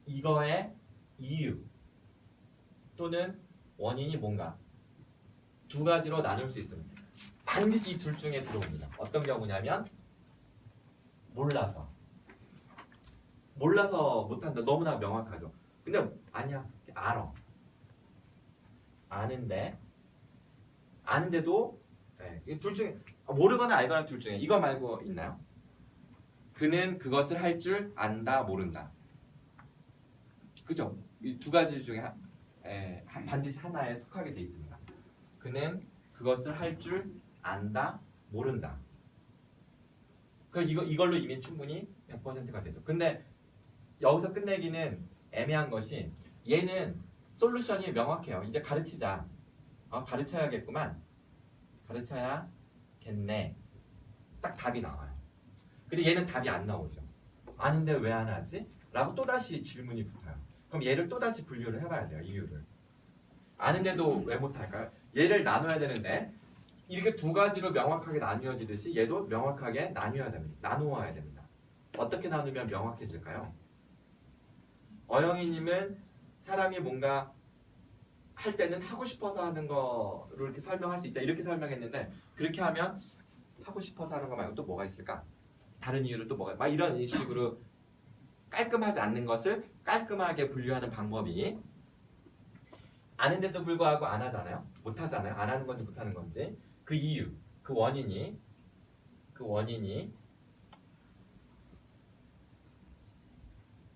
이거의 이유 또는 원인이 뭔가 두 가지로 나눌 수 있습니다. 반드시 이 둘 중에 들어옵니다. 어떤 경우냐면 몰라서 못한다. 너무나 명확하죠. 근데 아니야. 알아. 아는데도 둘 중에 모르거나 알거나 둘 중에 이거 말고 있나요? 그는 그것을 할 줄 안다 모른다. 그죠? 이 두 가지 중에 반드시 하나에 속하게 돼 있습니다. 그는 그것을 할 줄 안다, 모른다. 이걸로 이미 충분히 100%가 되죠. 근데 여기서 끝내기는 애매한 것이 얘는 솔루션이 명확해요. 이제 가르치자. 가르쳐야겠구만. 가르쳐야겠네. 딱 답이 나와요. 근데 얘는 답이 안 나오죠. 아는데 왜 안 하지? 라고 또다시 질문이 붙어요. 그럼 얘를 또다시 분류를 해봐야 돼요. 이유를. 아는데도 왜 못할까요? 얘를 나눠야 되는데 이렇게 두 가지로 명확하게 나뉘어지듯이 얘도 명확하게 나누어야 됩니다. 어떻게 나누면 명확해질까요? 어영이님은 사람이 뭔가 할 때는 하고 싶어서 하는 거로 이렇게 설명할 수 있다 이렇게 설명했는데 그렇게 하면 하고 싶어서 하는 거 말고 또 뭐가 있을까? 다른 이유를 또 뭐가 막 이런 식으로 깔끔하지 않는 것을 깔끔하게 분류하는 방법이 아는데도 불구하고 안 하잖아요. 못 하잖아요. 안 하는 건지 못 하는 건지 그 이유, 그 원인이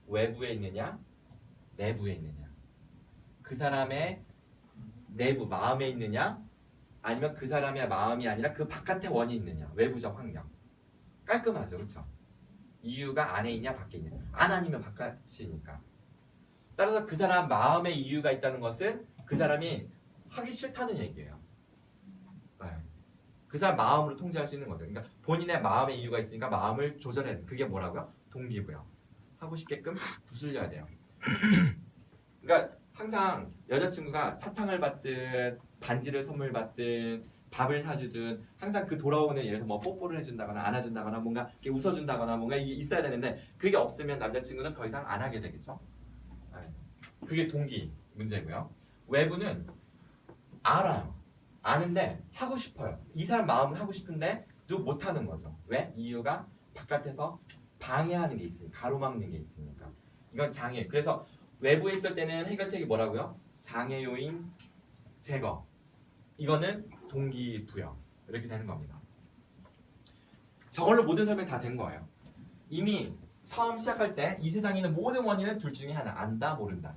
외부에 있느냐, 내부에 있느냐, 그 사람의 내부 마음에 있느냐, 아니면 그 사람의 마음이 아니라 그 바깥에 원이 있느냐, 외부적 환경. 깔끔하죠, 그렇죠? 이유가 안에 있냐, 밖에 있냐. 안 아니면 바깥이니까. 따라서 그 사람 마음에 이유가 있다는 것은 그 사람이 하기 싫다는 얘기예요. 네. 그 사람 마음으로 통제할 수 있는 거죠. 그러니까 본인의 마음에 이유가 있으니까 마음을 조절해야 돼. 그게 뭐라고요? 동기부여. 하고 싶게끔 구슬려야 돼요. 그러니까 항상 여자친구가 사탕을 받든 반지를 선물 받든 밥을 사주든 항상 그 돌아오는 예를 들어서 뭐 뽀뽀를 해준다거나 안아준다거나 뭔가 이렇게 웃어준다거나 뭔가 이게 있어야 되는데 그게 없으면 남자친구는 더 이상 안 하게 되겠죠. 네. 그게 동기 문제고요. 외부는 알아요. 아는데 하고 싶어요. 이 사람 마음은 하고 싶은데 또 못하는 거죠. 왜? 이유가 바깥에서 방해하는 게 있으니까, 가로막는 게 있으니까. 이건 장애. 그래서 외부에 있을 때는 해결책이 뭐라고요? 장애 요인 제거. 이거는 동기부여. 이렇게 되는 겁니다. 저걸로 모든 설명 다 된 거예요. 이미 처음 시작할 때 이 세상에 있는 모든 원인은 둘 중에 하나. 안다, 모른다.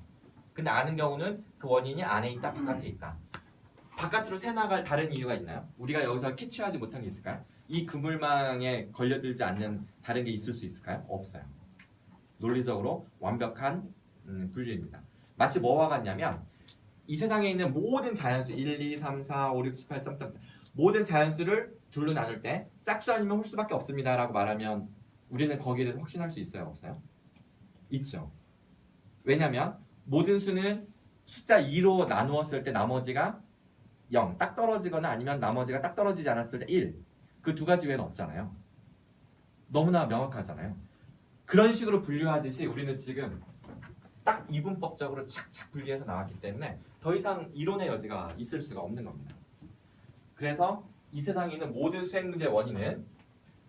근데 아는 경우는 그 원인이 안에 있다, 바깥에 있다. 바깥으로 새나갈 다른 이유가 있나요? 우리가 여기서 캐치하지 못한 게 있을까요? 이 그물망에 걸려들지 않는 다른 게 있을 수 있을까요? 없어요. 논리적으로 완벽한 분류입니다. 마치 뭐와 같냐면 이 세상에 있는 모든 자연수 1, 2, 3, 4, 5, 6, 7, 8, 모든 자연수를 둘로 나눌 때 짝수 아니면 홀수밖에 없습니다 라고 말하면 우리는 거기에 대해서 확신할 수 있어요? 없어요? 있죠. 왜냐하면 모든 수는 숫자 2로 나누었을 때 나머지가 0, 딱 떨어지거나 아니면 나머지가 딱 떨어지지 않았을 때 1. 그 두 가지 외에는 없잖아요. 너무나 명확하잖아요. 그런 식으로 분류하듯이 우리는 지금 딱 이분법적으로 착착 분리해서 나왔기 때문에 더 이상 이론의 여지가 있을 수가 없는 겁니다. 그래서 이 세상에 있는 모든 수행 문제의 원인은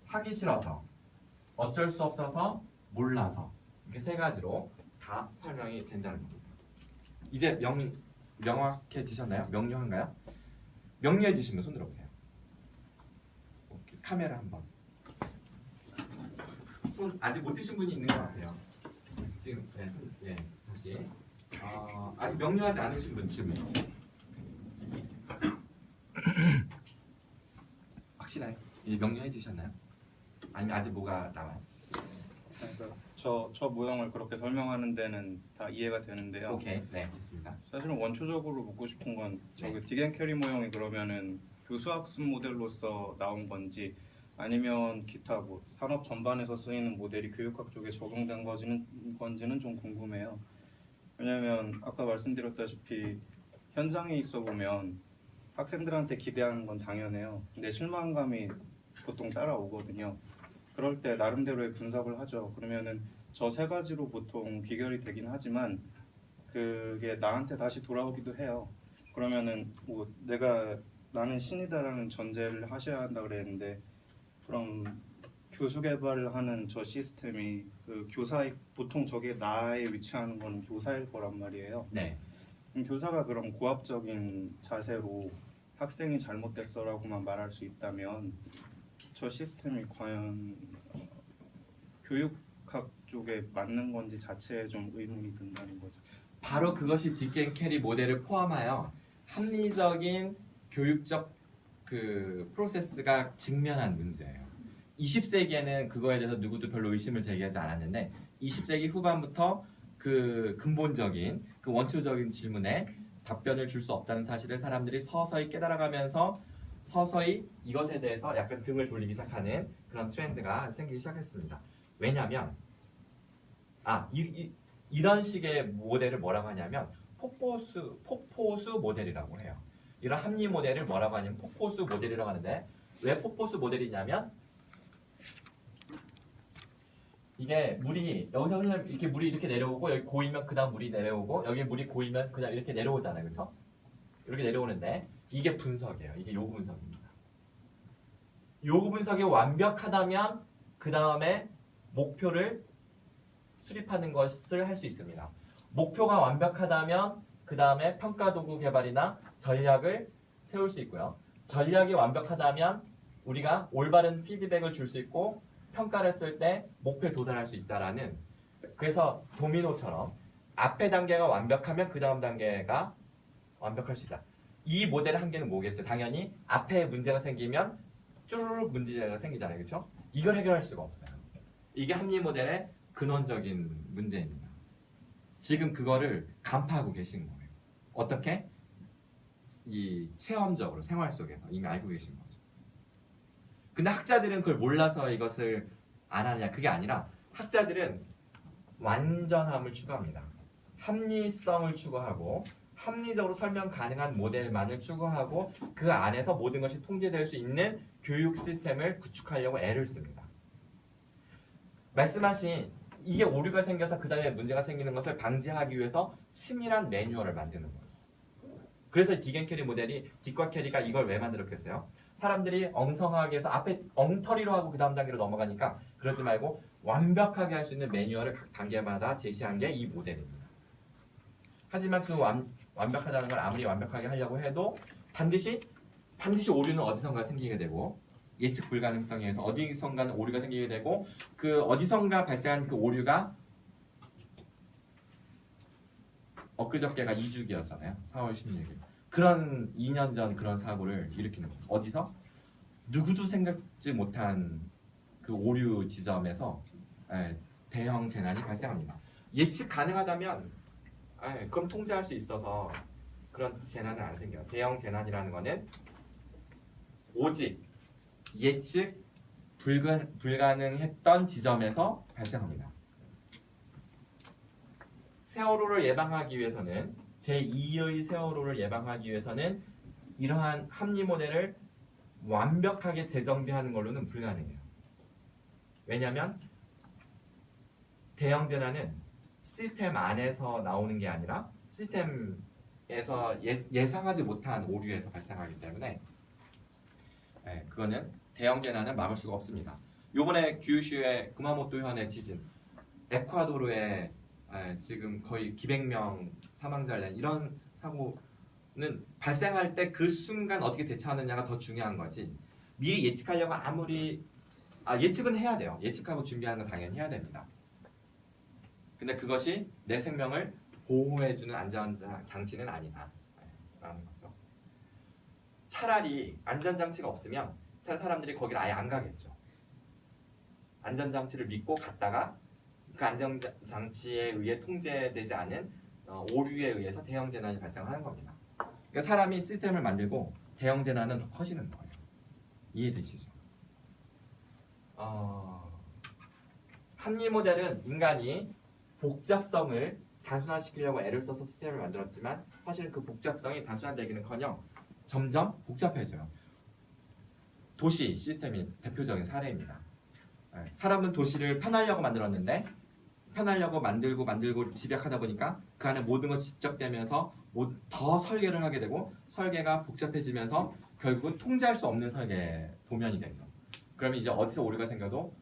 하기 싫어서, 어쩔 수 없어서, 몰라서 이렇게 세 가지로 다 설명이 된다는 겁니다. 이제 명확해지셨나요? 명료한가요? 명료해지신 분 손 들어보세요. 오케이, 카메라 한번. 손 아직 못 드신 분이 있는 것 같아요. 지금 네, 다시 아직 명료하지 않으신 분 질문. 확실해요? 이제 명료해지셨나요? 아니면 아직 뭐가 남아요? 그러니까 저 모형을 그렇게 설명하는 데는 다 이해가 되는데요. 오케이, 네, 됐습니다. 사실은 원초적으로 묻고 싶은 건 저기 디겐 캐리 모형이 그러면은 교수학습 모델로서 나온 건지 아니면 기타 뭐 산업 전반에서 쓰이는 모델이 교육학 쪽에 적용된 건지는 좀 궁금해요. 왜냐하면 아까 말씀드렸다시피 현장에 있어 보면 학생들한테 기대하는 건 당연해요. 근데 실망감이 보통 따라오거든요. 그럴 때 나름대로의 분석을 하죠. 그러면은 저 세 가지로 보통 비결이 되긴 하지만 그게 나한테 다시 돌아오기도 해요. 그러면은 뭐 나는 신이다라는 전제를 하셔야 한다 그랬는데 그럼 교수 개발을 하는 저 시스템이 그 교사의 보통 저게 나에 위치하는 건 교사일 거란 말이에요. 네. 그럼 교사가 그런 고압적인 자세로 학생이 잘못됐어라고만 말할 수 있다면 저 시스템이 과연 교육학 쪽에 맞는 건지 자체에 좀 의문이 든다는 거죠. 바로 그것이 딕앤캐리 모델을 포함하여 합리적인 교육적 그 프로세스가 직면한 문제예요. 20세기에는 그거에 대해서 누구도 별로 의심을 제기하지 않았는데 20세기 후반부터 그 근본적인 그 원초적인 질문에 답변을 줄 수 없다는 사실을 사람들이 서서히 깨달아가면서 서서히 이것에 대해서 약간 등을 돌리기 시작하는 그런 트렌드가 생기기 시작했습니다. 왜냐하면 이런 식의 모델을 뭐라고 하냐면 폭포수 모델이라고 해요. 이런 합리 모델을 뭐라고 하냐면 폭포수 모델이라고 하는데 왜 폭포수 모델이냐면 이게 물이 여기서 그냥 이렇게 물이 이렇게 내려오고 여기 고이면 그다음 물이 내려오고 여기 물이 고이면 그냥 이렇게 내려오잖아요, 그렇죠? 이렇게 내려오는데 이게 분석이에요. 이게 요구 분석입니다. 요구 분석이 완벽하다면 그 다음에 목표를 수립하는 것을 할 수 있습니다. 목표가 완벽하다면 그 다음에 평가 도구 개발이나 전략을 세울 수 있고요. 전략이 완벽하다면 우리가 올바른 피드백을 줄 수 있고 평가를 했을 때 목표에 도달할 수 있다라는 그래서 도미노처럼 앞에 단계가 완벽하면 그 다음 단계가 완벽할 수 있다. 이 모델의 한계는 뭐겠어요? 당연히 앞에 문제가 생기면 쭈르륵 문제가 생기잖아요. 그렇죠? 이걸 해결할 수가 없어요. 이게 합리 모델의 근원적인 문제입니다. 지금 그거를 간파하고 계신 거예요. 어떻게? 이 체험적으로 생활 속에서 이미 알고 계신 거죠. 근데 학자들은 그걸 몰라서 이것을 안 하느냐 그게 아니라 학자들은 완전함을 추구합니다. 합리성을 추구하고 합리적으로 설명 가능한 모델만을 추구하고 그 안에서 모든 것이 통제될 수 있는 교육 시스템을 구축하려고 애를 씁니다. 말씀하신 이게 오류가 생겨서 그 다음에 문제가 생기는 것을 방지하기 위해서 치밀한 매뉴얼을 만드는 거예요. 그래서 딕앤캐리 모델이 딕과 캐리가 이걸 왜 만들었겠어요? 사람들이 엉성하게 해서 앞에 엉터리로 하고 그 다음 단계로 넘어가니까 그러지 말고 완벽하게 할 수 있는 매뉴얼을 각 단계마다 제시한 게 이 모델입니다. 하지만 그 완벽하다는 걸 아무리 완벽하게 하려고 해도 반드시 오류는 어디선가 생기게 되고 예측 불가능성에 의해서 어디선가는 오류가 생기게 되고 그 어디선가 발생한 그 오류가 엊그저께가 2주기였잖아요. 4월 16일. 그런 2년 전 그런 사고를 일으키는 거죠. 어디서? 누구도 생각지 못한 그 오류 지점에서 대형 재난이 발생합니다. 예측 가능하다면 그럼 통제할 수 있어서 그런 재난은 안 생겨요. 대형 재난이라는 거는 오직 예측 불가능했던 지점에서 발생합니다. 세월호를 예방하기 위해서는 제2의 세월호를 예방하기 위해서는 이러한 합리 모델을 완벽하게 재정비하는 걸로는 불가능해요. 왜냐하면 대형 재난은 시스템 안에서 나오는 게 아니라 시스템에서 예상하지 못한 오류에서 발생하기 때문에 그거는 대형 재난은 막을 수가 없습니다. 요번에 규슈의 구마모토 현의 지진, 에콰도르에 지금 거의 기백 명 사망자를 낸 이런 사고는 발생할 때 그 순간 어떻게 대처하느냐가 더 중요한 거지. 미리 예측하려고 아무리 예측은 해야 돼요. 예측하고 준비하는 건 당연히 해야 됩니다. 근데 그것이 내 생명을 보호해주는 안전장치는 아니다라는 거죠. 차라리 안전장치가 없으면 사람들이 거기를 아예 안 가겠죠. 안전장치를 믿고 갔다가 그 안전장치에 의해 통제되지 않은 오류에 의해서 대형 재난이 발생하는 겁니다. 그러니까 사람이 시스템을 만들고 대형 재난은 더 커지는 거예요. 이해되시죠? 합리 모델은 인간이 복잡성을 단순화시키려고 애를 써서 시스템을 만들었지만 사실은 그 복잡성이 단순화되기는커녕 점점 복잡해져요. 도시 시스템이 대표적인 사례입니다. 사람은 도시를 편하려고 만들었는데 편하려고 만들고 집약하다 보니까 그 안에 모든 것이 집적되면서 더 설계를 하게 되고 설계가 복잡해지면서 결국은 통제할 수 없는 설계 도면이 되죠. 그러면 이제 어디서 오류가 생겨도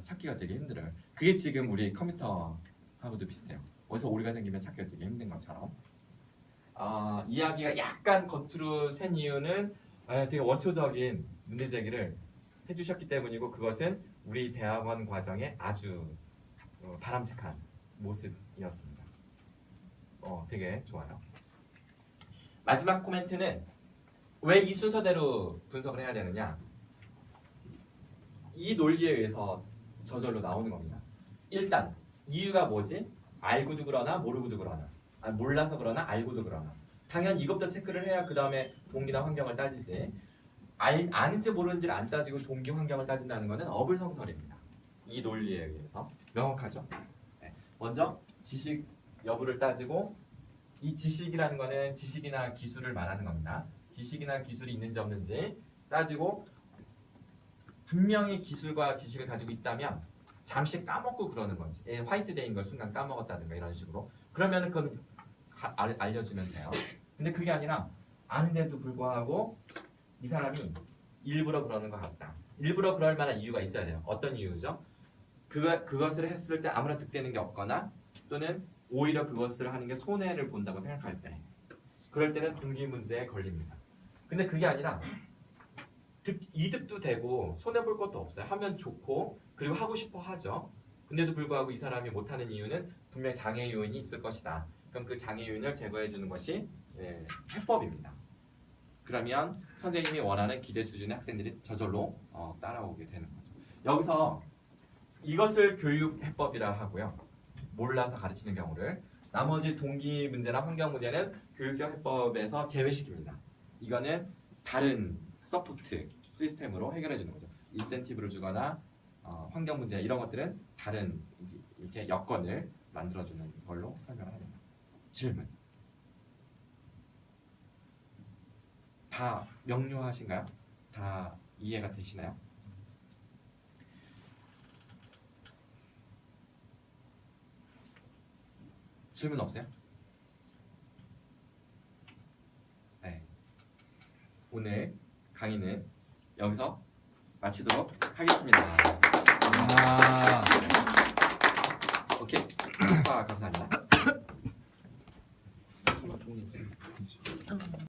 찾기가 되게 힘들어요. 그게 지금 우리 컴퓨터하고도 비슷해요. 어디서 오류가 생기면 찾기가 되게 힘든 것처럼. 이야기가 약간 겉으로 샌 이유는 되게 원초적인 문제 제기를 해주셨기 때문이고 그것은 우리 대학원 과정의 아주 바람직한 모습이었습니다. 되게 좋아요. 마지막 코멘트는 왜 이 순서대로 분석을 해야 되느냐? 이 논리에 의해서 저절로 나오는 겁니다. 일단 이유가 뭐지? 알고도 그러나 모르고도 그러나, 몰라서 그러나 알고도 그러나. 당연히 이것부터 체크를 해야 그 다음에 동기나 환경을 따지지. 아는지 모르는지를 안 따지고 동기 환경을 따진다는 것은 어불성설입니다. 이 논리에 의해서 명확하죠? 네. 먼저 지식 여부를 따지고, 이 지식이라는 것은 지식이나 기술을 말하는 겁니다. 지식이나 기술이 있는지 없는지 따지고, 분명히 기술과 지식을 가지고 있다면 잠시 까먹고 그러는 건지, 화이트데이인 걸 순간 까먹었다든가 이런 식으로, 그러면 그건 알려주면 돼요. 근데 그게 아니라 아는데도 불구하고 이 사람이 일부러 그러는 것 같다. 일부러 그럴 만한 이유가 있어야 돼요. 어떤 이유죠? 그것을 했을 때 아무런 득되는 게 없거나, 또는 오히려 그것을 하는 게 손해를 본다고 생각할 때, 그럴 때는 동기 문제에 걸립니다. 근데 그게 아니라 이득도 되고 손해 볼 것도 없어요. 하면 좋고 그리고 하고 싶어 하죠. 근데도 불구하고 이 사람이 못하는 이유는 분명히 장애 요인이 있을 것이다. 그럼 그 장애 요인을 제거해 주는 것이 해법입니다. 그러면 선생님이 원하는 기대 수준의 학생들이 저절로 따라오게 되는 거죠. 여기서 이것을 교육 해법이라 하고요. 몰라서 가르치는 경우를. 나머지 동기 문제나 환경 문제는 교육적 해법에서 제외시킵니다. 이거는 다른 서포트 시스템으로 해결해 주는 거죠. 인센티브를 주거나 환경 문제 이런 것들은 다른 이렇게 여건을 만들어 주는 걸로 설명을 합니다. 질문. 다 명료하신가요? 다 이해가 되시나요? 질문 없어요? 네. 오늘 강의는 여기서 마치도록 하겠습니다. 오케이. 감사합니다.